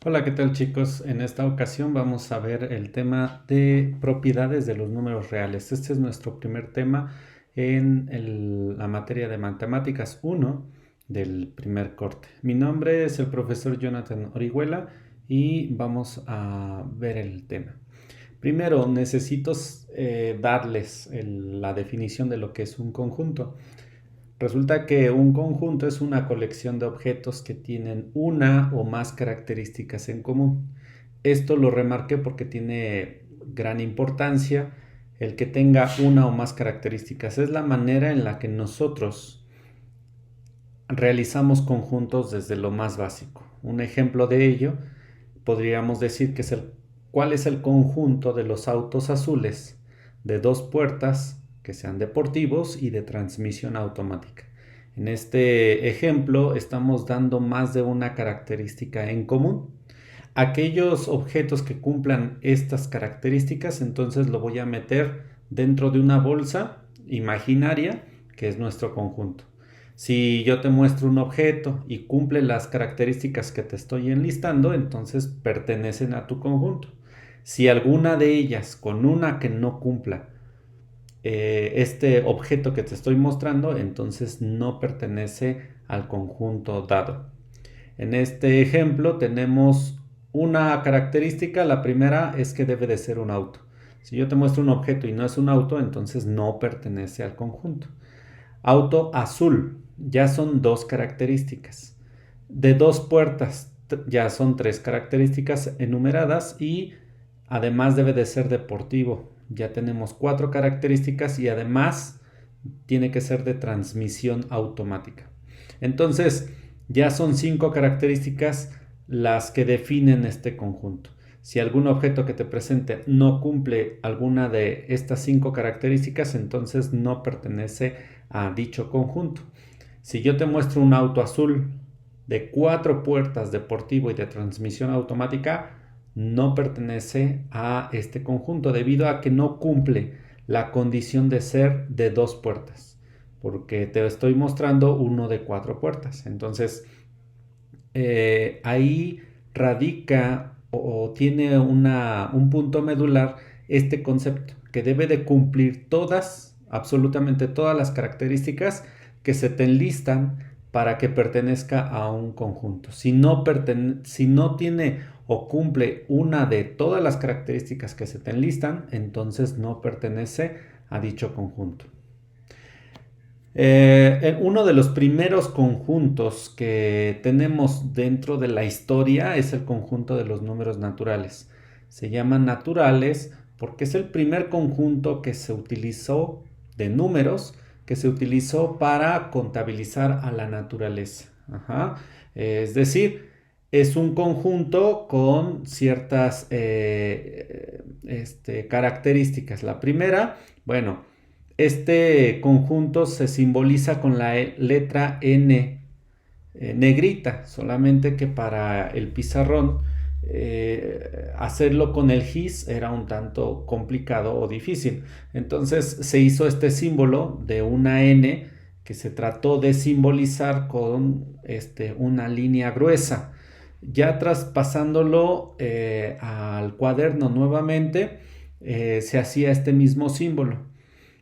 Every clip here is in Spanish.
Hola, ¿qué tal chicos? En esta ocasión vamos a ver el tema de propiedades de los números reales. Este es nuestro primer tema en la materia de matemáticas 1 del primer corte. Mi nombre es el profesor Jonathan Orihuela y vamos a ver el tema. Primero, necesito darles la definición de lo que es un conjunto. Resulta que un conjunto es una colección de objetos que tienen una o más características en común. Esto lo remarqué porque tiene gran importancia el que tenga una o más características. Es la manera en la que nosotros realizamos conjuntos desde lo más básico. Un ejemplo de ello podríamos decir que es cuál es el conjunto de los autos azules de dos puertas que sean deportivos y de transmisión automática. En este ejemplo estamos dando más de una característica en común. Aquellos objetos que cumplan estas características, entonces lo voy a meter dentro de una bolsa imaginaria que es nuestro conjunto. Si yo te muestro un objeto y cumple las características que te estoy enlistando, entonces pertenecen a tu conjunto. Si alguna de ellas, con una que no cumpla este objeto que te estoy mostrando, entonces no pertenece al conjunto dado. En este ejemplo tenemos una característica. La primera es que debe de ser un auto. Si yo te muestro un objeto y no es un auto, entonces no pertenece al conjunto. Auto azul, ya son dos características. De dos puertas, ya son tres características enumeradas y además debe de ser deportivo. Ya tenemos cuatro características y además tiene que ser de transmisión automática. Entonces, ya son cinco características las que definen este conjunto. Si algún objeto que te presente no cumple alguna de estas cinco características, entonces no pertenece a dicho conjunto. Si yo te muestro un auto azul de cuatro puertas deportivo y de transmisión automática, no pertenece a este conjunto debido a que no cumple la condición de ser de dos puertas, porque te estoy mostrando uno de cuatro puertas. Entonces, ahí radica o tiene un punto medular este concepto, que debe de cumplir todas, absolutamente todas las características que se te enlistan para que pertenezca a un conjunto. Si no tiene o cumple una de todas las características que se te enlistan, entonces no pertenece a dicho conjunto. Uno de los primeros conjuntos que tenemos dentro de la historia es el conjunto de los números naturales. Se llaman naturales porque es el primer conjunto que se utilizó de números que se utilizó para contabilizar a la naturaleza. Ajá. Es decir, es un conjunto con ciertas características. La primera, bueno, este conjunto se simboliza con la letra N negrita, solamente que para el pizarrón hacerlo con el gis era un tanto complicado o difícil. Entonces se hizo este símbolo de una N que se trató de simbolizar con una línea gruesa. Ya traspasándolo al cuaderno nuevamente, se hacía este mismo símbolo.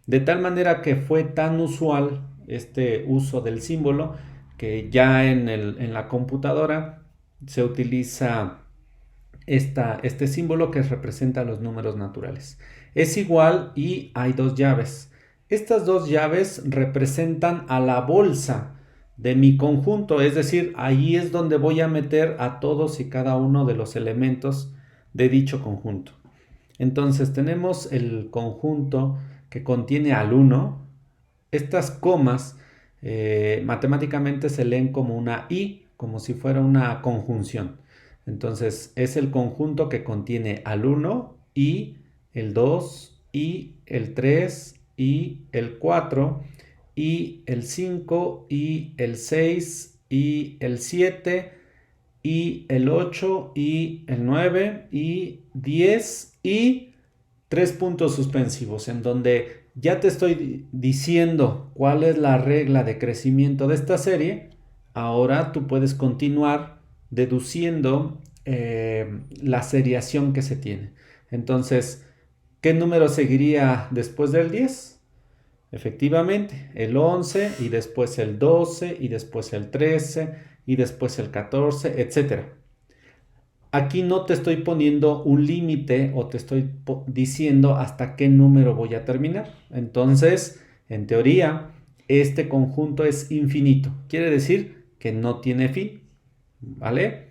De tal manera que fue tan usual este uso del símbolo que ya en la computadora se utiliza este símbolo que representa los números naturales. Es igual y hay dos llaves. Estas dos llaves representan a la bolsa de mi conjunto, es decir, ahí es donde voy a meter a todos y cada uno de los elementos de dicho conjunto. Entonces tenemos el conjunto que contiene al 1. Estas comas matemáticamente se leen como una I, como si fuera una conjunción. Entonces es el conjunto que contiene al 1 y el 2 y el 3 y el 4 y el 5 y el 6 y el 7 y el 8 y el 9 y 10 y tres puntos suspensivos, en donde ya te estoy diciendo cuál es la regla de crecimiento de esta serie. Ahora tú puedes continuar deduciendo la seriación que se tiene. Entonces, ¿qué número seguiría después del 10? Efectivamente, el 11 y después el 12 y después el 13 y después el 14, etcétera. Aquí no te estoy poniendo un límite o te estoy diciendo hasta qué número voy a terminar. Entonces, en teoría, este conjunto es infinito. Quiere decir que no tiene fin, ¿vale?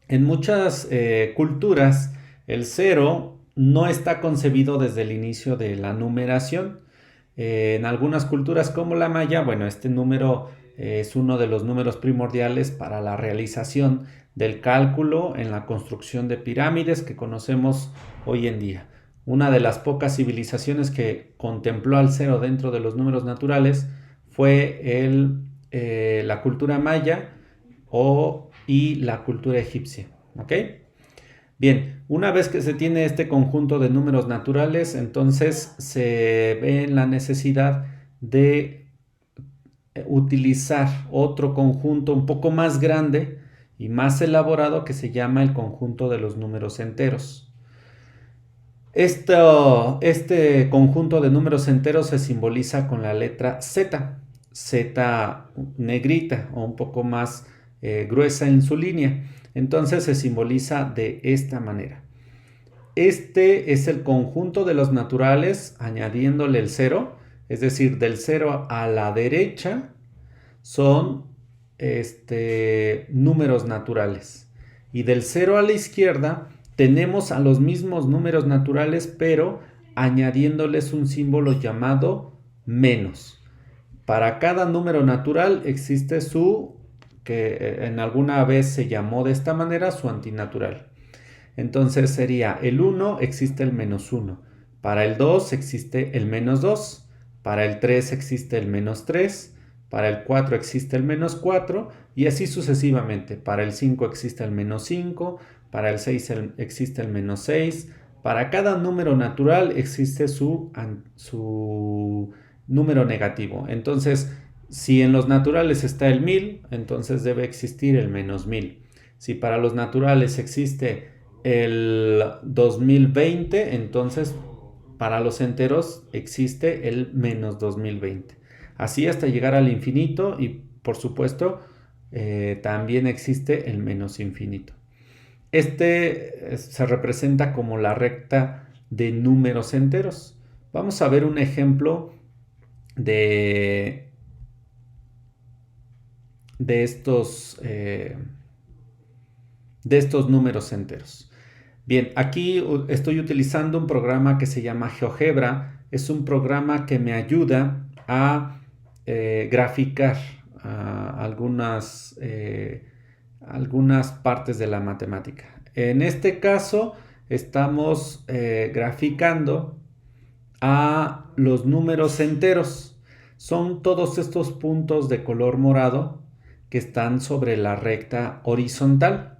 En muchas culturas, el cero no está concebido desde el inicio de la numeración. En algunas culturas como la maya, bueno, este número es uno de los números primordiales para la realización del cálculo en la construcción de pirámides que conocemos hoy en día. Una de las pocas civilizaciones que contempló al cero dentro de los números naturales fue la cultura maya y la cultura egipcia. ¿Ok? Bien, una vez que se tiene este conjunto de números naturales, entonces se ve en la necesidad de utilizar otro conjunto un poco más grande y más elaborado que se llama el conjunto de los números enteros. Este conjunto de números enteros se simboliza con la letra Z, Z negrita o un poco más gruesa en su línea. Entonces se simboliza de esta manera. Este es el conjunto de los naturales añadiéndole el 0, es decir, del 0 a la derecha son números naturales. Y del 0 a la izquierda tenemos a los mismos números naturales, pero añadiéndoles un símbolo llamado menos. Para cada número natural existe que en alguna vez se llamó de esta manera, su antinatural. Entonces sería el 1 existe el menos 1, para el 2 existe el menos 2, para el 3 existe el menos 3, para el 4 existe el menos 4 y así sucesivamente. Para el 5 existe el menos 5, para el 6 existe el menos 6. Para cada número natural existe su número negativo. Entonces, si en los naturales está el 1000, entonces debe existir el menos 1000. Si para los naturales existe el 2020, entonces para los enteros existe el menos 2020. Así hasta llegar al infinito y por supuesto también existe el menos infinito. Se representa como la recta de números enteros. Vamos a ver un ejemplo de estos números enteros. Bien, aquí estoy utilizando un programa que se llama GeoGebra. Es un programa que me ayuda a graficar algunas partes de la matemática. En este caso estamos graficando a los números enteros. Son todos estos puntos de color morado que están sobre la recta horizontal.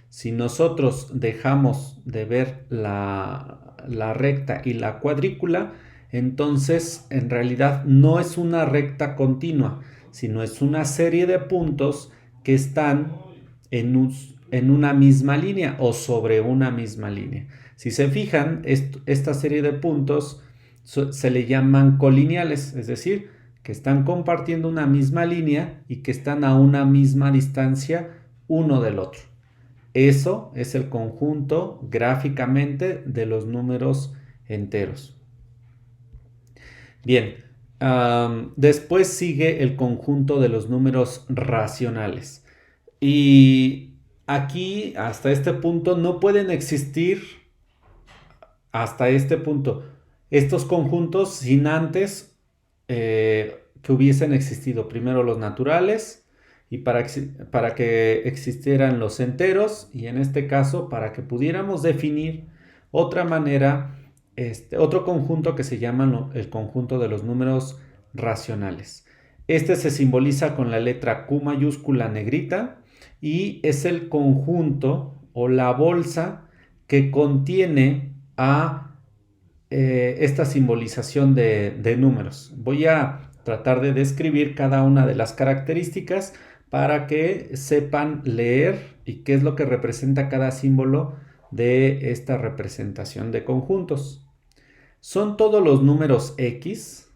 Si nosotros dejamos de ver la recta y la cuadrícula, entonces en realidad no es una recta continua, sino es una serie de puntos que están en una misma línea o sobre una misma línea. Si se fijan, esta serie de puntos se le llaman colineales, es decir, que están compartiendo una misma línea y que están a una misma distancia uno del otro. Eso es el conjunto gráficamente de los números enteros. Bien, después sigue el conjunto de los números racionales. Y aquí, hasta este punto, no pueden existir, hasta este punto, estos conjuntos sin antes que hubiesen existido primero los naturales, y para que existieran los enteros, y en este caso para que pudiéramos definir otra manera, otro conjunto que se llama el conjunto de los números racionales. Este se simboliza con la letra Q mayúscula negrita y es el conjunto o la bolsa que contiene a esta simbolización de números. Voy a tratar de describir cada una de las características para que sepan leer y qué es lo que representa cada símbolo de esta representación de conjuntos. Son todos los números X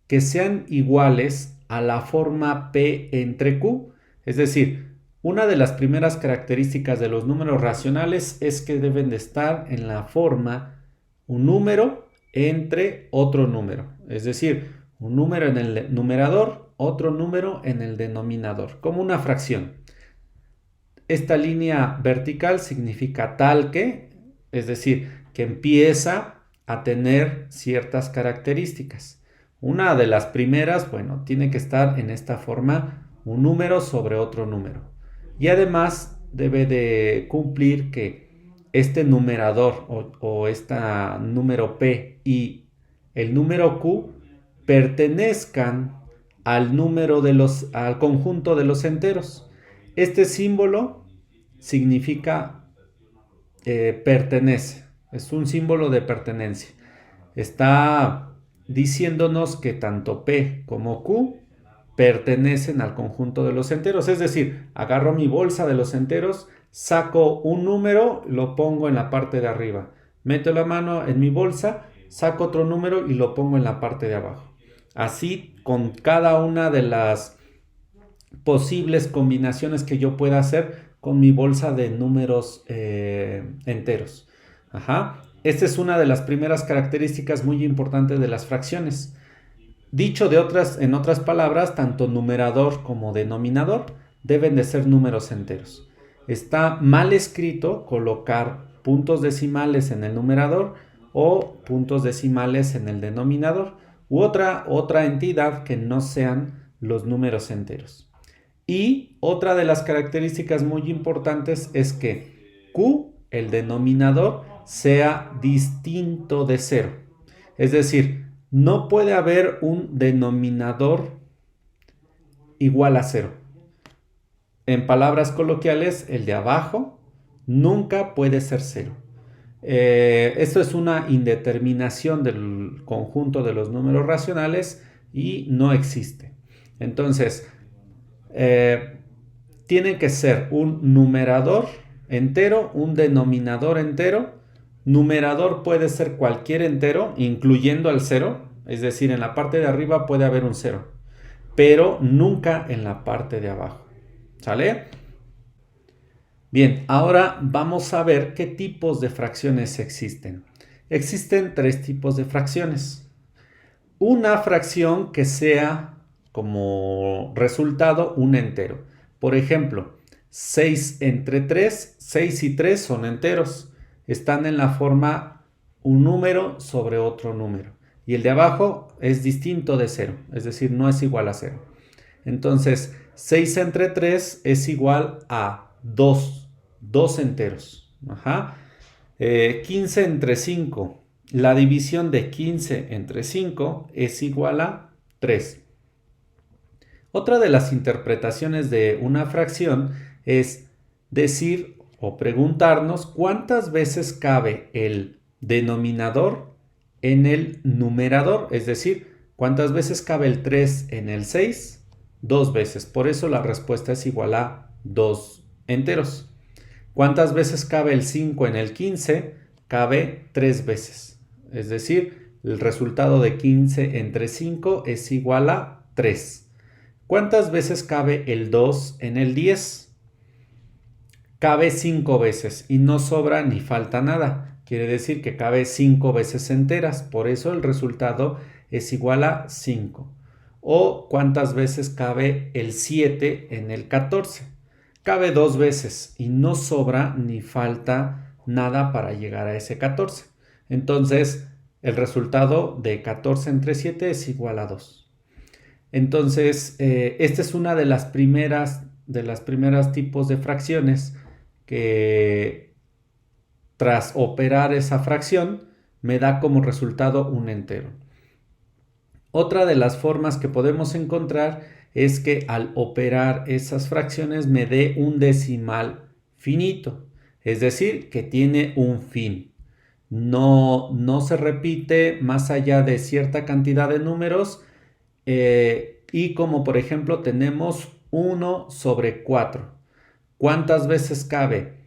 que sean iguales a la forma P entre Q. Es decir, una de las primeras características de los números racionales es que deben de estar en la forma un número entre otro número. Es decir, un número en el numerador, otro número en el denominador, como una fracción. Esta línea vertical significa tal que, es decir, que empieza a tener ciertas características. Una de las primeras, bueno, tiene que estar en esta forma un número sobre otro número. Y además debe de cumplir que este numerador o este número P y el número Q pertenezcan al al conjunto de los enteros. Este símbolo significa pertenece, es un símbolo de pertenencia. Está diciéndonos que tanto P como Q pertenecen al conjunto de los enteros. Es decir, agarro mi bolsa de los enteros, saco un número, lo pongo en la parte de arriba. Meto la mano en mi bolsa, saco otro número y lo pongo en la parte de abajo. Así con cada una de las posibles combinaciones que yo pueda hacer con mi bolsa de números enteros. Ajá. Esta es una de las primeras características muy importantes de las fracciones. Dicho en otras palabras, tanto numerador como denominador deben de ser números enteros. Está mal escrito colocar puntos decimales en el numerador o puntos decimales en el denominador u otra entidad que no sean los números enteros. Y otra de las características muy importantes es que Q, el denominador, sea distinto de 0. Es decir, no puede haber un denominador igual a 0. En palabras coloquiales, el de abajo nunca puede ser 0. Esto es una indeterminación del conjunto de los números racionales y no existe. Entonces, tiene que ser un numerador entero, un denominador entero. Numerador puede ser cualquier entero, incluyendo al 0. Es decir, en la parte de arriba puede haber un 0, pero nunca en la parte de abajo. ¿Sale? Bien, ahora vamos a ver qué tipos de fracciones existen. Existen 3 tipos de fracciones. Una fracción que sea como resultado un entero. Por ejemplo, 6 entre 3, 6 y 3 son enteros. Están en la forma un número sobre otro número. Y el de abajo es distinto de 0, es decir, no es igual a 0. Entonces, 6 entre 3 es igual a 2 enteros. Ajá. 15 entre 5. La división de 15 entre 5 es igual a 3. Otra de las interpretaciones de una fracción es decir o preguntarnos cuántas veces cabe el denominador en el numerador, es decir, cuántas veces cabe el 3 en el 6, 2 veces. Por eso la respuesta es igual a 2 enteros. ¿Cuántas veces cabe el 5 en el 15? Cabe 3 veces. Es decir, el resultado de 15 entre 5 es igual a 3. ¿Cuántas veces cabe el 2 en el 10? Cabe 5 veces y no sobra ni falta nada. Quiere decir que cabe 5 veces enteras. Por eso el resultado es igual a 5. ¿O cuántas veces cabe el 7 en el 14? Cabe 2 veces y no sobra ni falta nada para llegar a ese 14. Entonces, el resultado de 14 entre 7 es igual a 2. Entonces, esta es una de las primeras tipos de fracciones que tras operar esa fracción me da como resultado un entero. Otra de las formas que podemos encontrar es que al operar esas fracciones me dé un decimal finito, es decir, que tiene un fin. No se repite más allá de cierta cantidad de números y como por ejemplo tenemos 1 sobre 4. ¿Cuántas veces cabe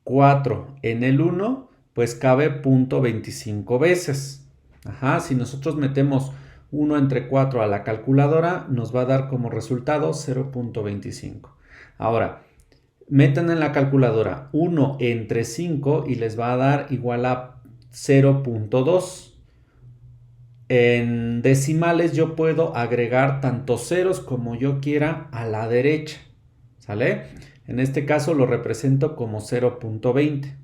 4 en el 1? Pues cabe 0.25 veces. Ajá, si nosotros metemos 1 entre 4 a la calculadora, nos va a dar como resultado 0.25. Ahora, metan en la calculadora 1 entre 5 y les va a dar igual a 0.2. En decimales yo puedo agregar tantos ceros como yo quiera a la derecha, ¿sale? En este caso lo represento como 0.20.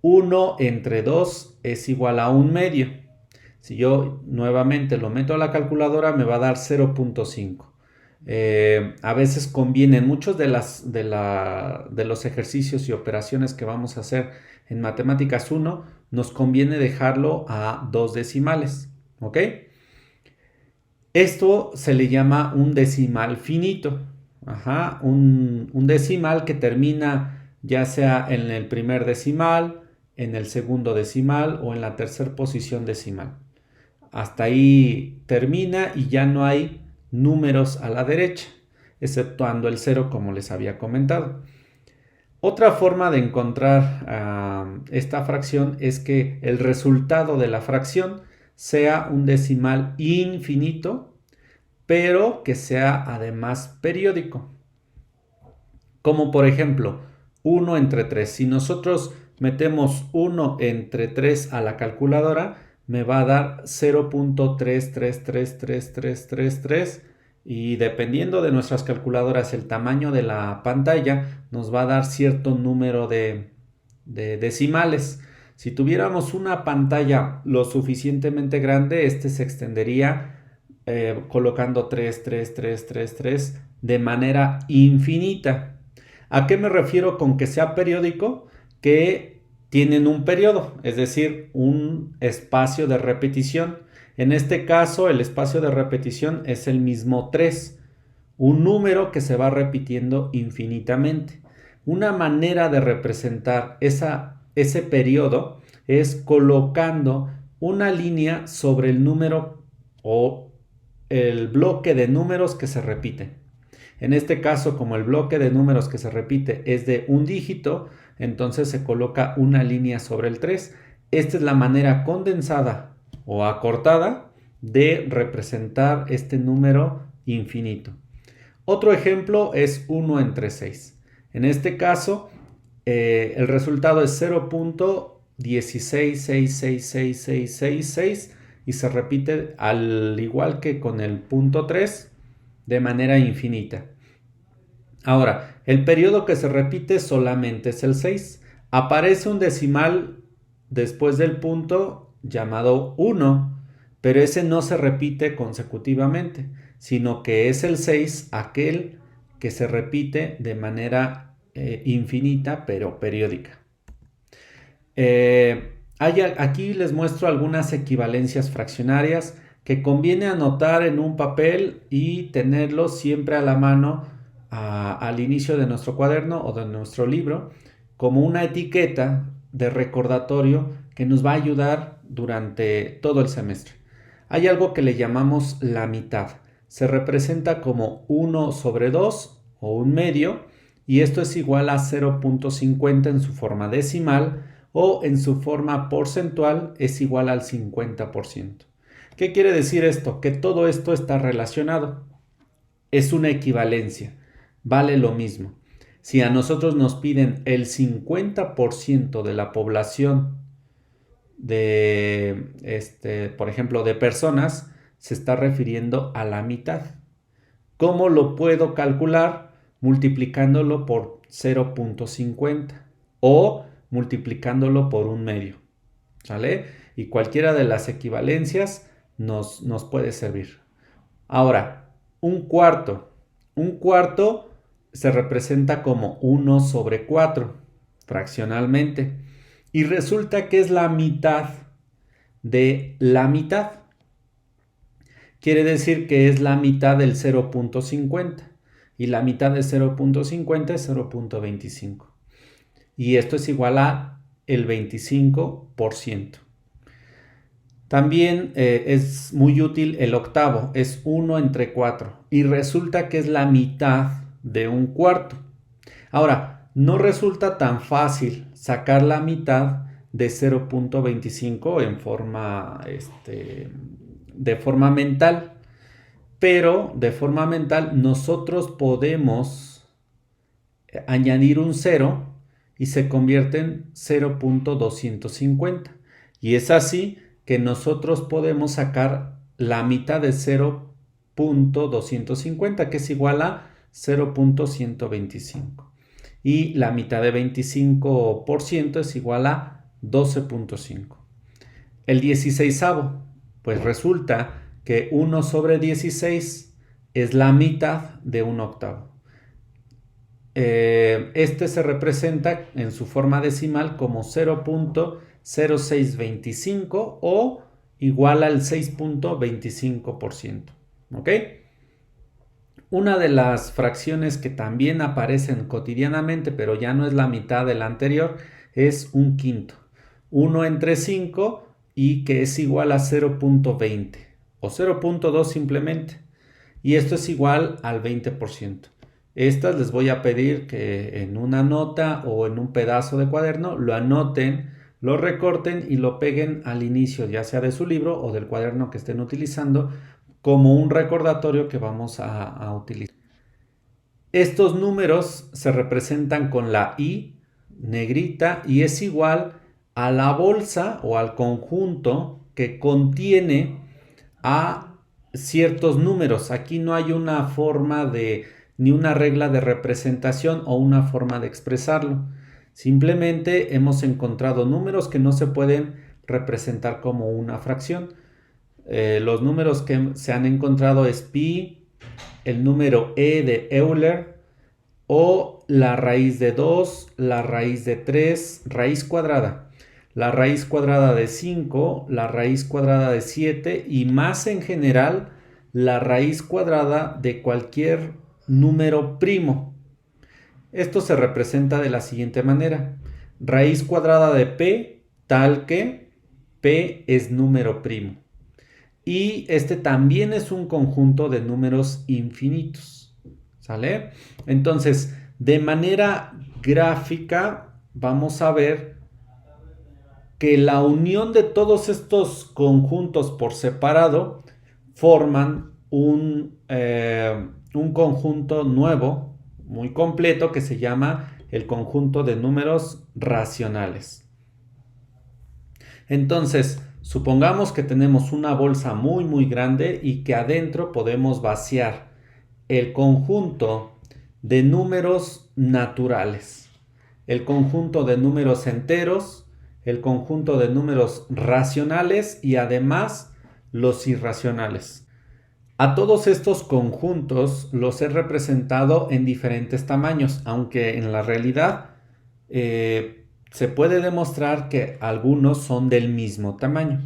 1 entre 2 es igual a 1 medio. Si yo nuevamente lo meto a la calculadora me va a dar 0.5. A veces conviene en muchos de los ejercicios y operaciones que vamos a hacer en Matemáticas 1, nos conviene dejarlo a 2 decimales. ¿Ok? Esto se le llama un decimal finito. Ajá, un decimal que termina ya sea en el primer decimal, en el segundo decimal o en la tercera posición decimal. Hasta ahí termina y ya no hay números a la derecha, exceptuando el 0 como les había comentado. Otra forma de encontrar esta fracción es que el resultado de la fracción sea un decimal infinito, pero que sea además periódico. Como por ejemplo, 1 entre 3. Si nosotros metemos 1 entre 3 a la calculadora, me va a dar 0.333333 y dependiendo de nuestras calculadoras, el tamaño de la pantalla nos va a dar cierto número de decimales. Si tuviéramos una pantalla lo suficientemente grande, este se extendería colocando 3, 3, 3, 3, 3 de manera infinita. ¿A qué me refiero con que sea periódico? Que tienen un periodo, es decir, un espacio de repetición. En este caso, el espacio de repetición es el mismo 3, un número que se va repitiendo infinitamente. Una manera de representar ese periodo es colocando una línea sobre el número o el bloque de números que se repite. En este caso, como el bloque de números que se repite es de un dígito, entonces se coloca una línea sobre el 3. Esta es la manera condensada o acortada de representar este número infinito. Otro ejemplo es 1 entre 6. En este caso, el resultado es 0.1666666 y se repite al igual que con el punto 3 de manera infinita. Ahora, el periodo que se repite solamente es el 6. Aparece un decimal después del punto llamado 1, pero ese no se repite consecutivamente, sino que es el 6 aquel que se repite de manera infinita pero periódica. Aquí les muestro algunas equivalencias fraccionarias que conviene anotar en un papel y tenerlos siempre a la mano al inicio de nuestro cuaderno o de nuestro libro como una etiqueta de recordatorio que nos va a ayudar durante todo el semestre. Hay algo que le llamamos la mitad. Se representa como 1 sobre 2 o un medio y esto es igual a 0.50 en su forma decimal o en su forma porcentual es igual al 50%. ¿Qué quiere decir esto? Que todo esto está relacionado. Es una equivalencia. Vale lo mismo. Si a nosotros nos piden el 50% de la población por ejemplo, de personas, se está refiriendo a la mitad. ¿Cómo lo puedo calcular? Multiplicándolo por 0.50 o multiplicándolo por un medio. ¿Sale? Y cualquiera de las equivalencias nos puede servir. Ahora, un cuarto. Un cuarto se representa como 1 sobre 4, fraccionalmente. Y resulta que es la mitad de la mitad. Quiere decir que es la mitad del 0.50. Y la mitad de 0.50 es 0.25. Y esto es igual a el 25%. También es muy útil el octavo, es 1 entre 4 y resulta que es la mitad de un cuarto. Ahora, no resulta tan fácil sacar la mitad de 0.25 en forma, de forma mental, pero de forma mental nosotros podemos añadir un 0 y se convierte en 0.250. Y es así que nosotros podemos sacar la mitad de 0.250, que es igual a 0.125. Y la mitad de 25% es igual a 12.5. El 16avo, pues resulta que 1 sobre 16 es la mitad de un octavo. Este se representa en su forma decimal como 0.0625 o igual al 6.25%. ¿Ok? Una de las fracciones que también aparecen cotidianamente, pero ya no es la mitad de la anterior, es un quinto. 1 entre 5 y que es igual a 0.20 o 0.2 simplemente. Y esto es igual al 20%. Estas les voy a pedir que en una nota o en un pedazo de cuaderno lo anoten, lo recorten y lo peguen al inicio, ya sea de su libro o del cuaderno que estén utilizando, como un recordatorio que vamos a utilizar. Estos números se representan con la I negrita y es igual a la bolsa o al conjunto que contiene a ciertos números. Aquí no hay una forma de, ni una regla de representación o una forma de expresarlo. Simplemente hemos encontrado números que no se pueden representar como una fracción. Los números que se han encontrado es pi, el número e de Euler o la raíz de 2, la raíz de 3, raíz cuadrada, la raíz cuadrada de 5, la raíz cuadrada de 7 y más en general la raíz cuadrada de cualquier número primo. Esto se representa de la siguiente manera. Raíz cuadrada de p tal que p es número primo. Y este también es un conjunto de números infinitos. ¿Sale? Entonces, de manera gráfica, vamos a ver que la unión de todos estos conjuntos por separado forman un conjunto nuevo, muy completo, que se llama el conjunto de números racionales. Entonces, supongamos que tenemos una bolsa muy grande y que adentro podemos vaciar el conjunto de números naturales, el conjunto de números enteros, el conjunto de números racionales y además los irracionales. A todos estos conjuntos los he representado en diferentes tamaños, aunque en la realidad se puede demostrar que algunos son del mismo tamaño.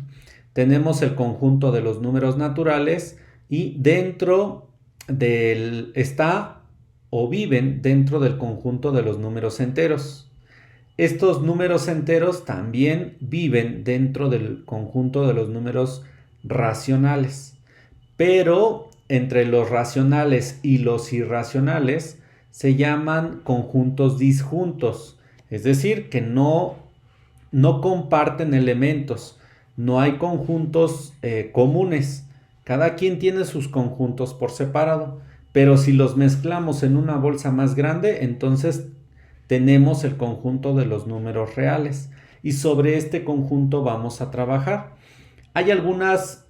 Tenemos el conjunto de los números naturales y dentro está o viven dentro del conjunto de los números enteros. Estos números enteros también viven dentro del conjunto de los números racionales, pero entre los racionales y los irracionales se llaman conjuntos disjuntos, es decir, que no comparten elementos, no hay conjuntos comunes, cada quien tiene sus conjuntos por separado, pero si los mezclamos en una bolsa más grande, entonces tenemos el conjunto de los números reales y sobre este conjunto vamos a trabajar. Hay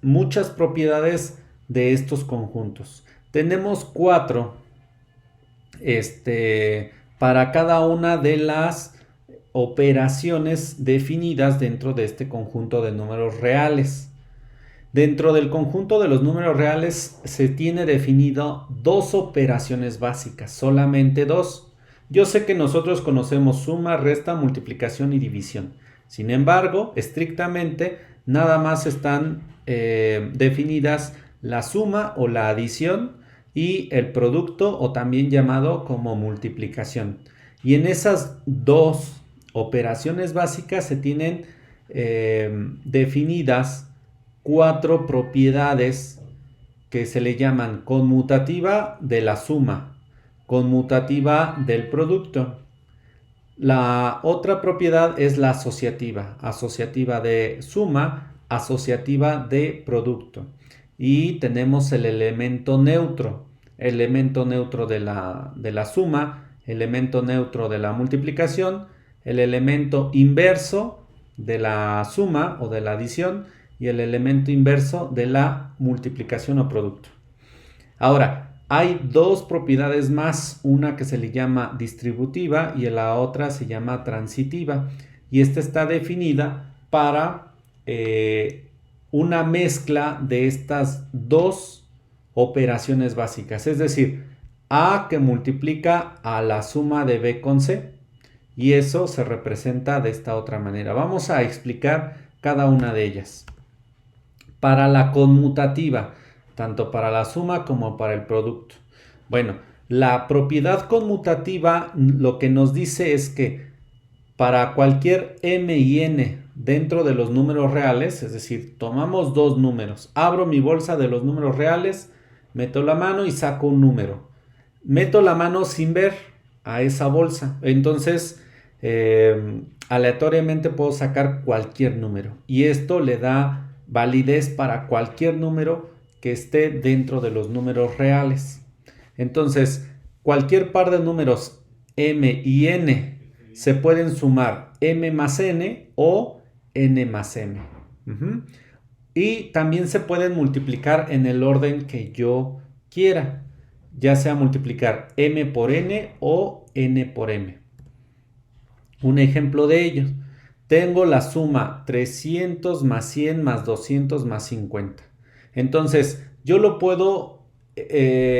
muchas propiedades de estos conjuntos. Tenemos 4 para cada una de las operaciones definidas dentro de este conjunto de números reales. Dentro del conjunto de los números reales se tiene definido 2 operaciones básicas, solamente 2. Yo sé que nosotros conocemos suma, resta, multiplicación y división. Sin embargo, estrictamente, nada más están definidas la suma o la adición y el producto o también llamado como multiplicación. Y en esas 2 operaciones básicas se tienen definidas 4 propiedades que se le llaman conmutativa de la suma, conmutativa del producto. La otra propiedad es la asociativa, asociativa de suma, asociativa de producto. Y tenemos el elemento neutro de la suma, elemento neutro de la multiplicación, el elemento inverso de la suma o de la adición y el elemento inverso de la multiplicación o producto. Ahora, hay dos propiedades más, una que se le llama distributiva y la otra se llama transitiva. Y esta está definida para una mezcla de estas dos operaciones básicas. Es decir, A que multiplica a la suma de B con C. Y eso se representa de esta otra manera. Vamos a explicar cada una de ellas. Para la conmutativa, tanto para la suma como para el producto. Bueno, la propiedad conmutativa lo que nos dice es que para cualquier m y n dentro de los números reales, es decir, tomamos dos números, abro mi bolsa de los números reales, meto la mano y saco un número. Meto la mano sin ver a esa bolsa, entonces aleatoriamente puedo sacar cualquier número y esto le da validez para cualquier número que esté dentro de los números reales. Entonces, cualquier par de números m y n se pueden sumar m más n o n más m. Y también se pueden multiplicar en el orden que yo quiera, ya sea multiplicar m por n o n por m. Un ejemplo de ellos. Tengo la suma 300 más 100 más 200 más 50. Entonces, yo lo puedo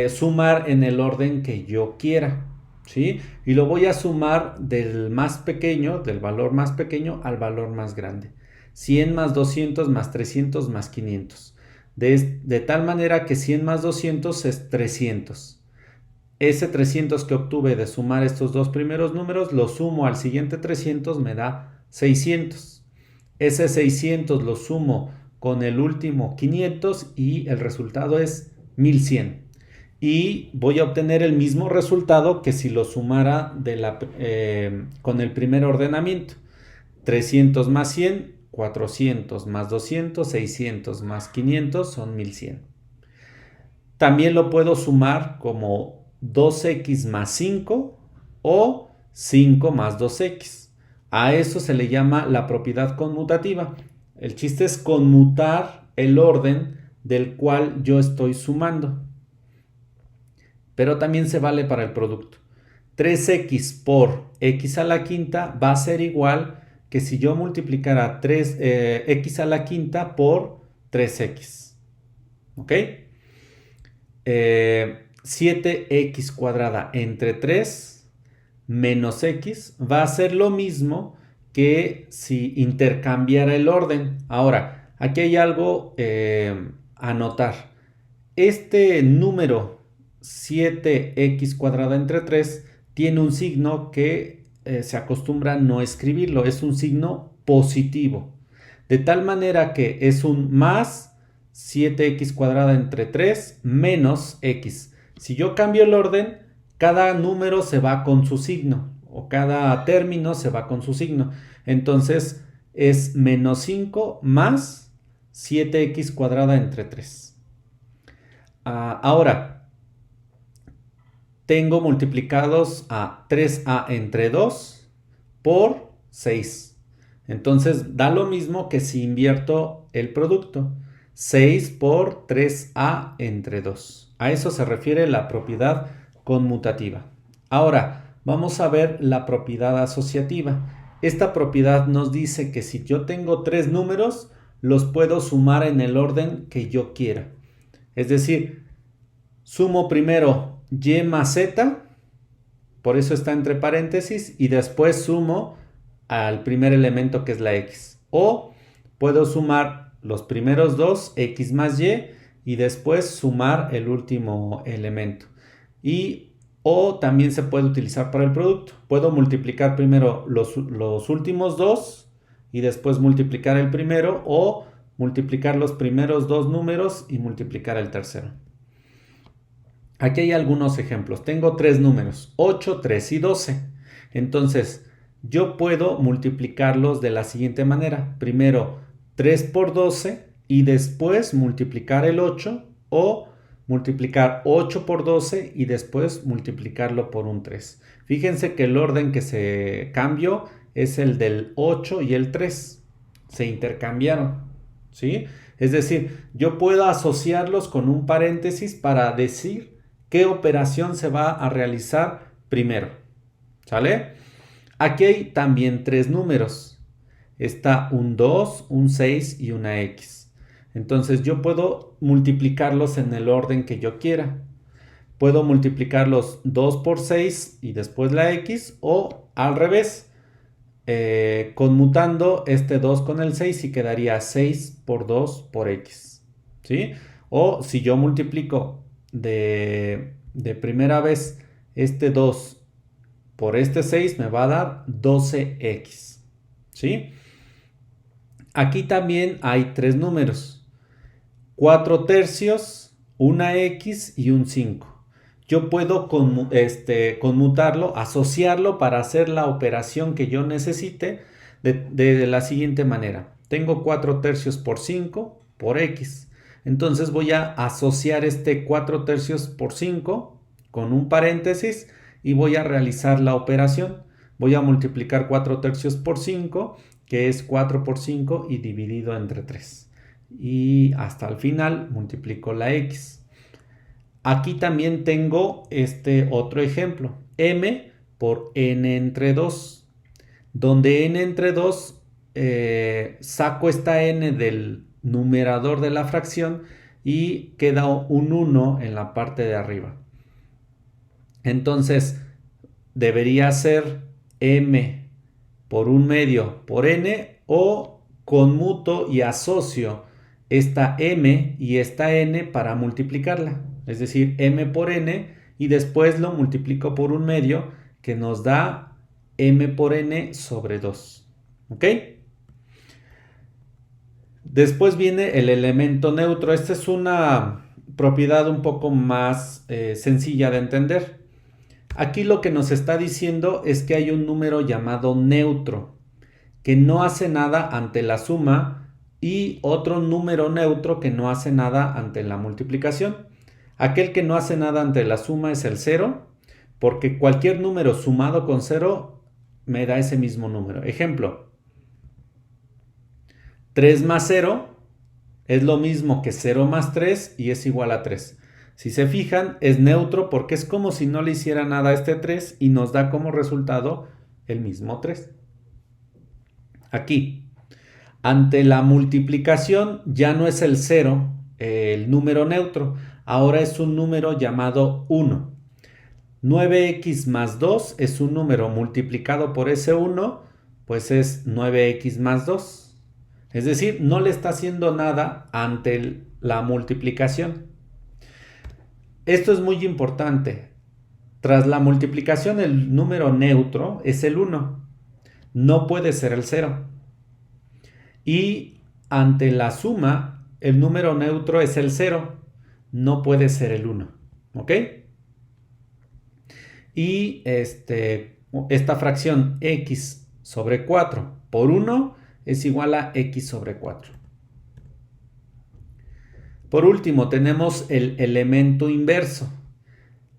sumar en el orden que yo quiera, ¿sí? Y lo voy a sumar del más pequeño, del valor más pequeño al valor más grande. 100 más 200 más 300 más 500. De tal manera que 100 más 200 es 300. Ese 300 que obtuve de sumar estos dos primeros números, lo sumo al siguiente 300, me da 600. Ese 600 lo sumo con el último 500 y el resultado es 1100. Y voy a obtener el mismo resultado que si lo sumara con el primer ordenamiento. 300 más 100, 400 más 200, 600 más 500 son 1100. También lo puedo sumar como 2x más 5 o 5 más 2x. A eso se le llama la propiedad conmutativa. El chiste es conmutar el orden del cual yo estoy sumando. Pero también se vale para el producto. 3x por x a la quinta va a ser igual que si yo multiplicara x a la quinta por 3x. ¿Ok? 7x cuadrada entre 3 menos x va a ser lo mismo que si intercambiara el orden. Ahora, aquí hay algo a notar. Este número 7x cuadrada entre 3 tiene un signo que se acostumbra a no escribirlo. Es un signo positivo. De tal manera que es un más 7x cuadrada entre 3 menos x. Si yo cambio el orden, cada número se va con su signo o cada término se va con su signo. Entonces es menos 5 más 7x cuadrada entre 3. Ahora, tengo multiplicados a 3a entre 2 por 6. Entonces da lo mismo que si invierto el producto. 6 por 3a entre 2. A eso se refiere la propiedad conmutativa. Ahora, vamos a ver la propiedad asociativa. Esta propiedad nos dice que si yo tengo tres números, los puedo sumar en el orden que yo quiera. Es decir, sumo primero y más z, por eso está entre paréntesis, y después sumo al primer elemento que es la x. O puedo sumar los primeros dos, x más y después sumar el último elemento. O también se puede utilizar para el producto. Puedo multiplicar primero los últimos dos y después multiplicar el primero, o multiplicar los primeros dos números y multiplicar el tercero. Aquí hay algunos ejemplos. Tengo tres números, 8, 3 y 12. Entonces, yo puedo multiplicarlos de la siguiente manera. Primero, 3 por 12 y después multiplicar el 8 o multiplicar 8 por 12 y después multiplicarlo por un 3. Fíjense que el orden que se cambió es el del 8 y el 3. Se intercambiaron, ¿sí? Es decir, yo puedo asociarlos con un paréntesis para decir qué operación se va a realizar primero, ¿sale? Aquí hay también tres números. Está un 2, un 6 y una X. Entonces yo puedo multiplicarlos en el orden que yo quiera. Puedo multiplicarlos 2 por 6 y después la X o al revés, conmutando este 2 con el 6 y quedaría 6 por 2 por X, ¿sí? O si yo multiplico de primera vez este 2 por este 6 me va a dar 12X, ¿sí? Aquí también hay tres números, 4 tercios, una X y un 5. Yo puedo conmutarlo, asociarlo para hacer la operación que yo necesite de la siguiente manera. Tengo 4 tercios por 5 por X. Entonces voy a asociar este 4 tercios por 5 con un paréntesis y voy a realizar la operación. Voy a multiplicar 4 tercios por 5, que es 4 por 5 y dividido entre 3. Y hasta el final multiplico la X. Aquí también tengo este otro ejemplo, m por n entre 2, donde n entre 2 saco esta n del numerador de la fracción y queda un 1 en la parte de arriba. Entonces debería ser m por un medio por n o conmuto y asocio esta m y esta n para multiplicarla. Es decir, m por n y después lo multiplico por un medio que nos da m por n sobre 2. ¿Ok? Después viene el elemento neutro. Esta es una propiedad un poco más sencilla de entender. Aquí lo que nos está diciendo es que hay un número llamado neutro que no hace nada ante la suma y otro número neutro que no hace nada ante la multiplicación. Aquel que no hace nada ante la suma es el 0, porque cualquier número sumado con 0 me da ese mismo número. Ejemplo, 3 más 0 es lo mismo que 0 más 3 y es igual a 3. Si se fijan, es neutro porque es como si no le hiciera nada a este 3 y nos da como resultado el mismo 3. Aquí, ante la multiplicación ya no es el 0, el número neutro. Ahora es un número llamado 1. 9x más 2 es un número multiplicado por ese 1, pues es 9x más 2. Es decir, no le está haciendo nada ante la multiplicación. Esto es muy importante. Tras la multiplicación, el número neutro es el 1. No puede ser el 0. Y ante la suma, el número neutro es el 0. No puede ser el 1. ¿Ok? Y esta fracción x sobre 4 por 1 es igual a x sobre 4. Por último, tenemos el elemento inverso.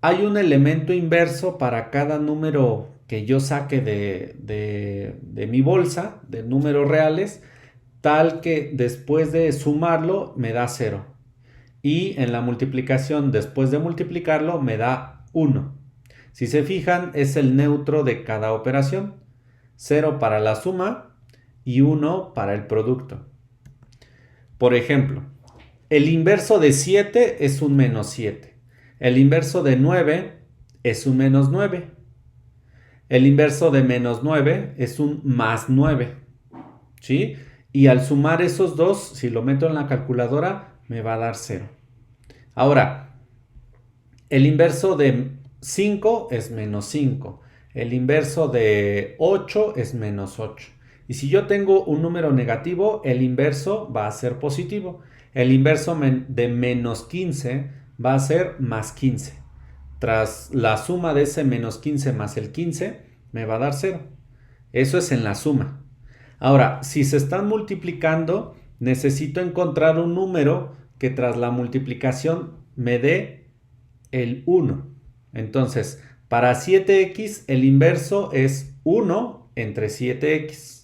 Hay un elemento inverso para cada número que yo saque de mi bolsa, de números reales, tal que después de sumarlo me da 0. Y en la multiplicación, después de multiplicarlo, me da 1. Si se fijan, es el neutro de cada operación. 0 para la suma y 1 para el producto. Por ejemplo, el inverso de 7 es un menos 7. El inverso de 9 es un menos 9. El inverso de menos 9 es un más 9. ¿Sí? Y al sumar esos dos, si lo meto en la calculadora, me va a dar 0. Ahora, el inverso de 5 es menos 5. El inverso de 8 es menos 8. Y si yo tengo un número negativo, el inverso va a ser positivo. El inverso de menos 15 va a ser más 15. Tras la suma de ese menos 15 más el 15, me va a dar 0. Eso es en la suma. Ahora, si se están multiplicando, necesito encontrar un número que tras la multiplicación me dé el 1. Entonces, para 7x el inverso es 1 entre 7x.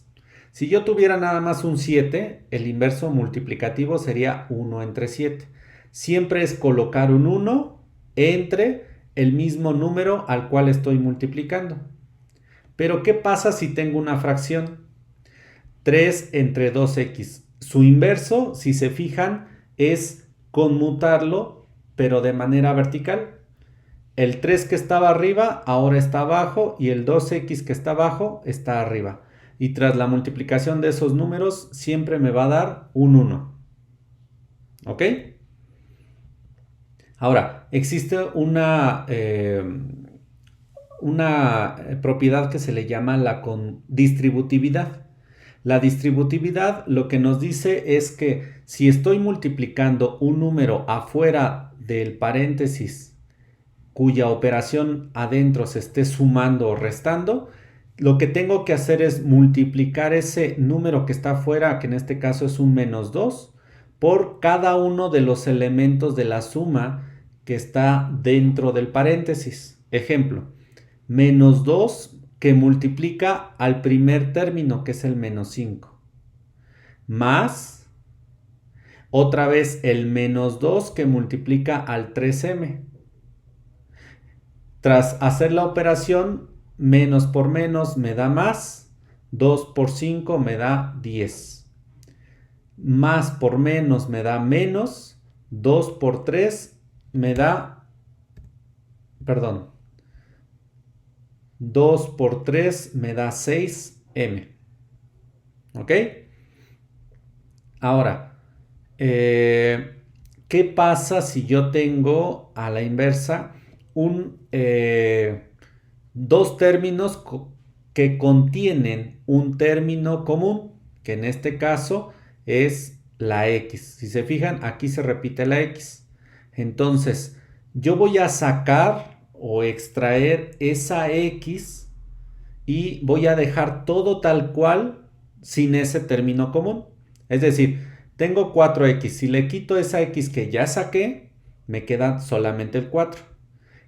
Si yo tuviera nada más un 7, el inverso multiplicativo sería 1 entre 7. Siempre es colocar un 1 entre el mismo número al cual estoy multiplicando. Pero ¿qué pasa si tengo una fracción? 3 entre 2x. Su inverso, si se fijan, es conmutarlo, pero de manera vertical. El 3 que estaba arriba ahora está abajo y el 2x que está abajo está arriba. Y tras la multiplicación de esos números siempre me va a dar un 1. ¿Ok? Ahora, existe una propiedad que se le llama la distributividad. La distributividad lo que nos dice es que si estoy multiplicando un número afuera del paréntesis cuya operación adentro se esté sumando o restando, lo que tengo que hacer es multiplicar ese número que está afuera, que en este caso es un menos 2, por cada uno de los elementos de la suma que está dentro del paréntesis. Ejemplo, menos 2 que multiplica al primer término, que es el menos 5, más otra vez el menos 2 que multiplica al 3m. Tras hacer la operación, menos por menos me da más, 2 por 5 me da 10. Más por menos me da menos, 2 por 3 me da, 2 por 3 me da 6m. ¿Ok? Ahora, ¿qué pasa si yo tengo a la inversa dos términos que contienen un término común, que en este caso es la x? Si se fijan, aquí se repite la x. Entonces, yo voy a sacar o extraer esa x y voy a dejar todo tal cual sin ese término común. Es decir, tengo 4x. Si le quito esa x que ya saqué, me queda solamente el 4.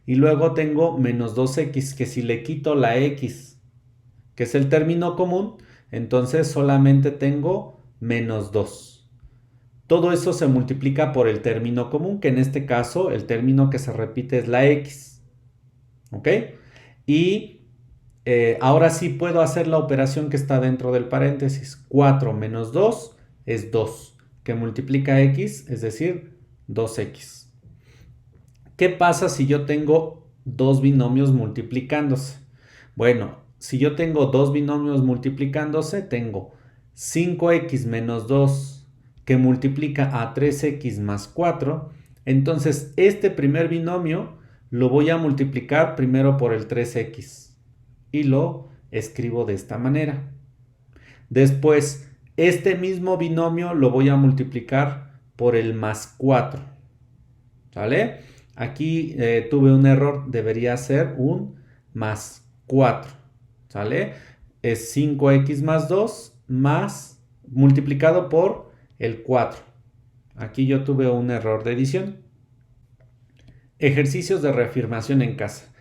Y luego tengo menos 2x, que si le quito la x, que es el término común, entonces solamente tengo menos 2. Todo eso se multiplica por el término común, que en este caso el término que se repite es la x. ¿Ok? Y ahora sí puedo hacer la operación que está dentro del paréntesis. 4 menos 2 es 2, que multiplica x, es decir, 2x. ¿Qué pasa si yo tengo dos binomios multiplicándose? Bueno, si yo tengo dos binomios multiplicándose, tengo 5x menos 2 que multiplica a 3x más 4. Entonces, este primer binomio lo voy a multiplicar primero por el 3x y lo escribo de esta manera. Después, este mismo binomio lo voy a multiplicar por el más 4. ¿Sale? Aquí tuve un error, debería ser un más 4. ¿Sale? Es 5x más 2 más multiplicado por el 4. Aquí yo tuve un error de edición. Ejercicios de reafirmación en casa.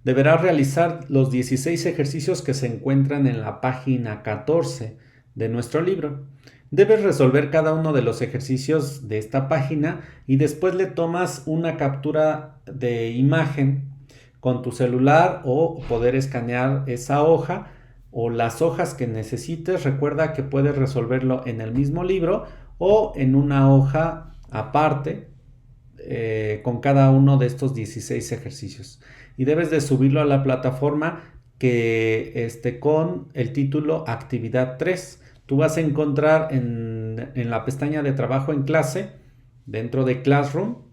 Deberás realizar los 16 ejercicios que se encuentran en la página 14 de nuestro libro. Debes resolver cada uno de los ejercicios de esta página y después le tomas una captura de imagen con tu celular o poder escanear esa hoja o las hojas que necesites. Recuerda que puedes resolverlo en el mismo libro o en una hoja aparte con cada uno de estos 16 ejercicios. Y debes de subirlo a la plataforma que esté con el título Actividad 3. Tú vas a encontrar en la pestaña de trabajo en clase, dentro de Classroom,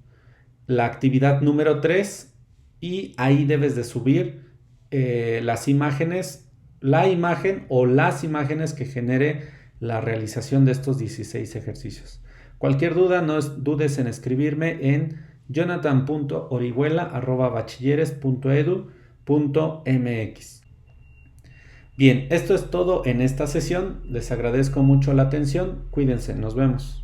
la actividad número 3 y ahí debes de subir las imágenes la imagen o las imágenes que genere la realización de estos 16 ejercicios. Cualquier duda, no dudes en escribirme en jonathan.orihuela@bachilleres.edu.mx. Bien, esto es todo en esta sesión. Les agradezco mucho la atención. Cuídense, nos vemos.